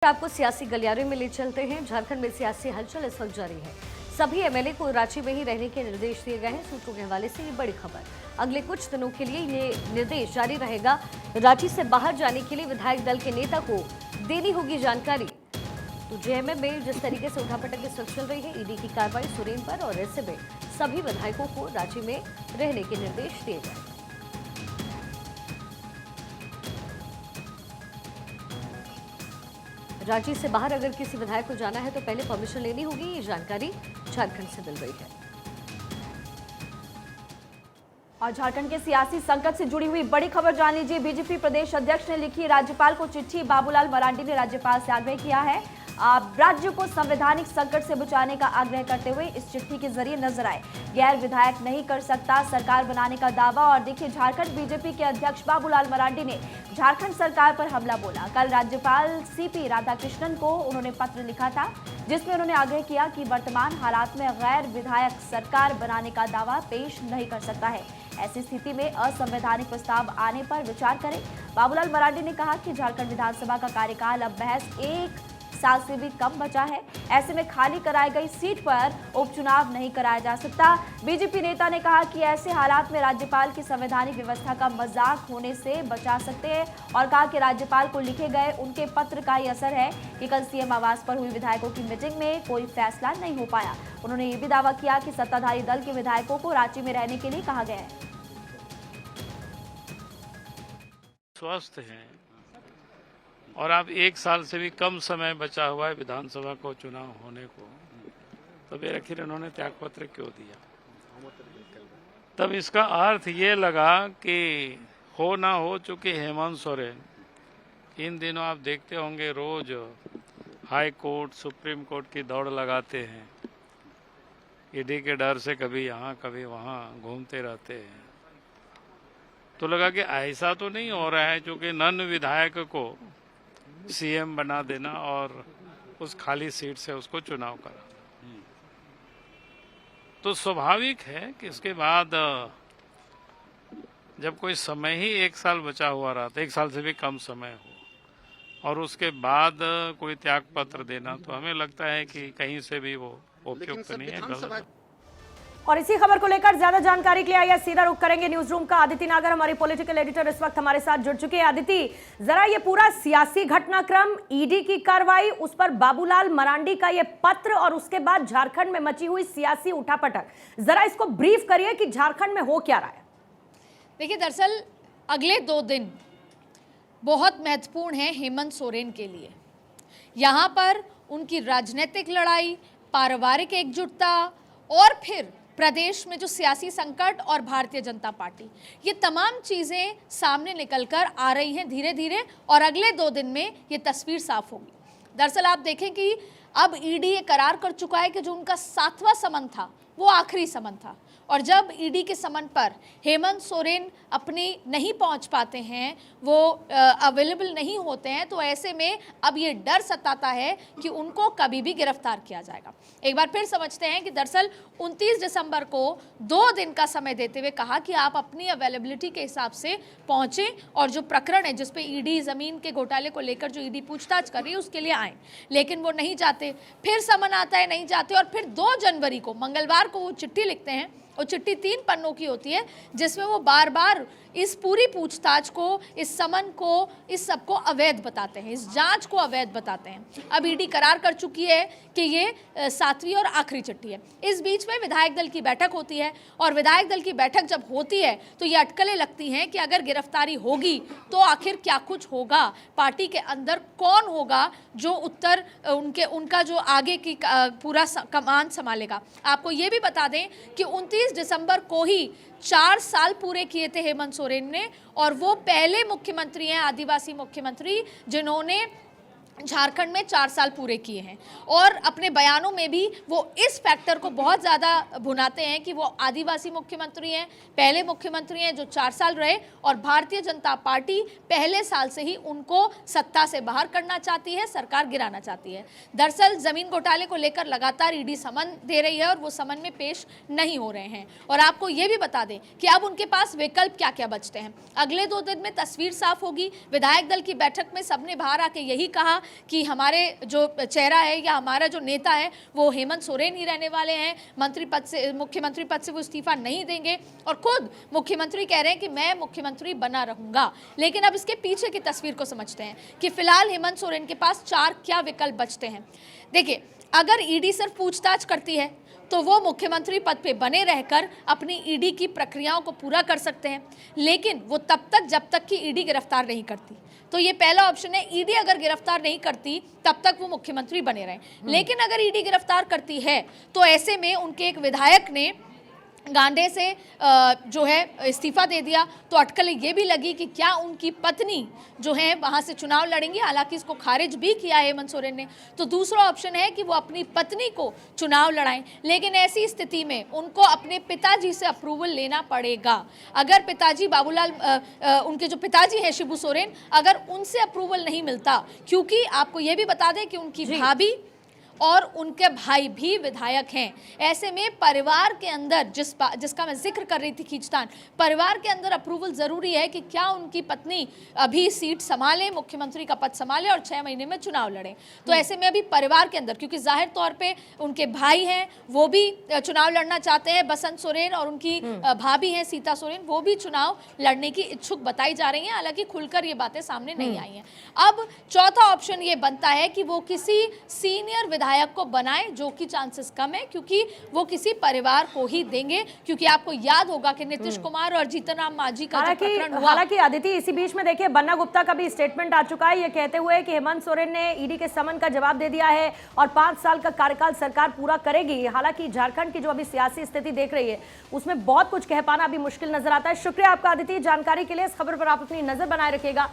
आपको सियासी गलियारे में ले चलते हैं। झारखंड में सियासी हलचल इस वक्त जारी है। सभी एमएलए को रांची में ही रहने के निर्देश दिए गए हैं। सूत्रों के हवाले से ये बड़ी खबर। अगले कुछ दिनों के लिए ये निर्देश जारी रहेगा। रांची से बाहर जाने के लिए विधायक दल के नेता को देनी होगी जानकारी। तो जेएमएम में जिस तरीके से उठापटक इस वक्त चल रही है, ईडी की कार्रवाई सुरेन पर और ऐसे में सभी विधायकों को रांची में रहने के निर्देश दिए गए। रांची से बाहर अगर किसी विधायक को जाना है तो पहले परमिशन लेनी होगी। ये जानकारी झारखंड से मिल रही है। और झारखंड के सियासी संकट से जुड़ी हुई बड़ी खबर जान लीजिए। बीजेपी प्रदेश अध्यक्ष ने लिखी राज्यपाल को चिट्ठी। बाबूलाल मरांडी ने राज्यपाल से आग्रह किया है राज्य को संवैधानिक संकट से बचाने का आग्रह करते हुए इस चिट्ठी के जरिए नजर आए। गैर विधायक नहीं कर सकता सरकार बनाने का दावा। और देखिए, झारखंड बीजेपी के अध्यक्ष बाबूलाल मरांडी ने झारखंड सरकार पर हमला बोला। कल राज्यपाल सीपी राधाकृष्णन को उन्होंने पत्र लिखा था, जिसमें उन्होंने आग्रह किया कि वर्तमान हालात में गैर विधायक सरकार बनाने का दावा पेश नहीं कर सकता है। ऐसी स्थिति में असंवैधानिक प्रस्ताव आने पर विचार करें। बाबूलाल मरांडी ने कहा कि झारखंड विधानसभा का कार्यकाल अब महज 1 साल से भी कम बचा है। ऐसे में खाली कराई गई सीट पर उपचुनाव नहीं कराया जा सकता। बीजेपी नेता ने कहा कि ऐसे हालात में राज्यपाल की संवैधानिक व्यवस्था का मजाक होने से बचा सकते हैं और कहा कि राज्यपाल को लिखे गए उनके पत्र का ही असर है कि कल सीएम आवास पर हुई विधायकों की मीटिंग में कोई फैसला नहीं हो पाया। उन्होंने ये भी दावा किया कि सत्ताधारी दल के विधायकों को रांची में रहने के लिए कहा गया है। स्वस्थ हैं और अब 1 साल से भी कम समय बचा हुआ है विधानसभा को चुनाव होने को, तो फिर आखिर इन्होंने त्यागपत्र क्यों दिया? तब इसका अर्थ ये लगा कि हो ना हो चुके हेमंत सोरेन इन दिनों आप देखते होंगे रोज हाई कोर्ट सुप्रीम कोर्ट की दौड़ लगाते हैं। ईडी के डर से कभी यहाँ कभी वहाँ घूमते रहते हैं। तो लगा कि ऐसा तो नहीं हो रहा है क्योंकि नन विधायक को सीएम बना देना और उस खाली सीट से उसको चुनाव करा। तो स्वाभाविक है कि इसके बाद जब कोई समय ही 1 साल बचा हुआ रहा था, 1 साल से भी कम समय हो और उसके बाद कोई त्याग पत्र देना, तो हमें लगता है कि कहीं से भी वो उपयुक्त नहीं है, गलत। और इसी खबर को लेकर ज्यादा जानकारी के लिए आइए सीधा रुख करेंगे न्यूज रूम का। आदिति नागर हमारी पॉलिटिकल एडिटर इस वक्त हमारे साथ जुड़ चुके हैं। आदिति, जरा ये पूरा सियासी घटनाक्रम, ईडी की कार्रवाई, उस पर बाबूलाल मरांडी का ये पत्र और उसके बाद झारखंड में मची हुई सियासी उठापटक, जरा इसको ब्रीफ करिए कि झारखंड में हो क्या रहा है। देखिए, दरअसल अगले 2 दिन बहुत महत्वपूर्ण है हेमंत सोरेन के लिए। यहाँ पर उनकी राजनीतिक लड़ाई, पारिवारिक एकजुटता और फिर प्रदेश में जो सियासी संकट और भारतीय जनता पार्टी, ये तमाम चीज़ें सामने निकलकर आ रही हैं धीरे धीरे और अगले 2 दिन में ये तस्वीर साफ होगी। दरअसल आप देखें कि अब ईडी ये करार कर चुका है कि जो उनका 7वां समन था वो आखिरी समन था और जब ईडी के समन पर हेमंत सोरेन अपनी नहीं पहुंच पाते हैं, वो अवेलेबल नहीं होते हैं, तो ऐसे में अब ये डर सताता है कि उनको कभी भी गिरफ्तार किया जाएगा। एक बार फिर समझते हैं कि दरअसल 29 दिसंबर को 2 दिन का समय देते हुए कहा कि आप अपनी अवेलेबिलिटी के हिसाब से पहुँचें और जो प्रकरण है जिस पे ईडी ज़मीन के घोटाले को लेकर जो ईडी पूछताछ कर रही है उसके लिए आएँ, लेकिन वो नहीं जाते। फिर समन आता है, नहीं जाते और फिर 2 जनवरी को मंगलवार को वो चिट्ठी लिखते हैं और चिट्ठी 3 पन्नों की होती है जिसमें वो बार बार इस पूरी पूछताछ को, इस समन को, इस सब को अवैध बताते हैं, इस जांच को अवैध बताते हैं। अब ईडी करार कर चुकी है कि ये 7वीं और आखिरी चिट्ठी है। इस बीच में विधायक दल की बैठक होती है और विधायक दल की बैठक जब होती है तो ये अटकलें लगती हैं कि अगर गिरफ्तारी होगी तो आखिर क्या कुछ होगा, पार्टी के अंदर कौन होगा जो उनका जो आगे की पूरा कमान संभालेगा। आपको ये भी बता दें कि 29 दिसंबर को ही 4 साल पूरे किए थे हेमंत सोरेन ने और वो पहले मुख्यमंत्री हैं, आदिवासी मुख्यमंत्री, जिन्होंने झारखंड में 4 साल पूरे किए हैं। और अपने बयानों में भी वो इस फैक्टर को बहुत ज़्यादा भुनाते हैं कि वो आदिवासी मुख्यमंत्री हैं, पहले मुख्यमंत्री हैं जो 4 साल रहे और भारतीय जनता पार्टी पहले साल से ही उनको सत्ता से बाहर करना चाहती है, सरकार गिराना चाहती है। दरअसल ज़मीन घोटाले को लेकर लगातार ईडी समन दे रही है और वो समन में पेश नहीं हो रहे हैं। और आपको ये भी बता दें कि अब उनके पास विकल्प क्या क्या बचते हैं। अगले 2 दिन में तस्वीर साफ होगी। विधायक दल की बैठक में सबने बाहर आके यही कहा कि हमारे जो चेहरा है या हमारा जो नेता है वो हेमंत सोरेन ही रहने वाले हैं, मंत्री पद से, मुख्यमंत्री पद से वो इस्तीफा नहीं देंगे और खुद मुख्यमंत्री कह रहे हैं कि मैं मुख्यमंत्री बना रहूंगा। लेकिन अब इसके पीछे की तस्वीर को समझते हैं कि फिलहाल हेमंत सोरेन के पास 4 क्या विकल्प बचते हैं। देखिए, अगर ईडी सिर्फ पूछताछ करती है तो वो मुख्यमंत्री पद पे बने रहकर अपनी ईडी की प्रक्रियाओं को पूरा कर सकते हैं, लेकिन वो तब तक जब तक कि ईडी गिरफ्तार नहीं करती। तो ये पहला ऑप्शन है, ईडी अगर गिरफ्तार नहीं करती तब तक वो मुख्यमंत्री बने रहें। लेकिन अगर ईडी गिरफ्तार करती है तो ऐसे में उनके एक विधायक ने गांडे से जो है इस्तीफा दे दिया, तो अटकल ये भी लगी कि क्या उनकी पत्नी जो है वहां से चुनाव लड़ेंगी। हालांकि इसको खारिज भी किया है हेमंत सोरेन ने। तो दूसरा ऑप्शन है कि वो अपनी पत्नी को चुनाव लड़ाएं, लेकिन ऐसी स्थिति में उनको अपने पिताजी से अप्रूवल लेना पड़ेगा। अगर पिताजी बाबूलाल उनके जो पिताजी हैं शिबू सोरेन, अगर उनसे अप्रूवल नहीं मिलता, क्योंकि आपको ये भी बता दें कि उनकी भाभी और उनके भाई भी विधायक हैं, ऐसे में परिवार के अंदर जिसका मैं जिक्र कर रही थी खींचतान, परिवार के अंदर अप्रूवल जरूरी है कि क्या उनकी पत्नी अभी सीट संभाले, मुख्यमंत्री का पद संभाले और 6 महीने में चुनाव लड़े। तो ऐसे में अभी परिवार के अंदर, क्योंकि जाहिर तौर पे उनके भाई हैं वो भी चुनाव लड़ना चाहते हैं, बसंत सोरेन, और उनकी भाभी हैं सीता सोरेन, वो भी चुनाव लड़ने की इच्छुक बताई जा रही हैं। हालांकि खुलकर ये बातें सामने नहीं आई हैं। अब चौथा ऑप्शन ये बनता है कि वो किसी सीनियर विधायक को बनाए, जो कि चांसेस कम है, क्योंकि वो किसी परिवार को ही देंगे। क्योंकि आपको याद होगा कि नीतीश कुमार और जीतन राम मांझी का जो प्रकरण हुआ। हालांकि अदिति, इसी बीच में देखिए बन्ना गुप्ता का भी स्टेटमेंट आ चुका है, ये कहते हुए कि हेमंत सोरेन ने ईडी के समन का जवाब दे दिया है और 5 साल का कार्यकाल सरकार पूरा करेगी। हालांकि झारखंड की जो अभी सियासी स्थिति देख रही है उसमें बहुत कुछ कह पाना अभी मुश्किल नजर आता है। शुक्रिया आपका अदिति जानकारी के लिए। इस खबर पर आप अपनी नजर बनाए रखिएगा।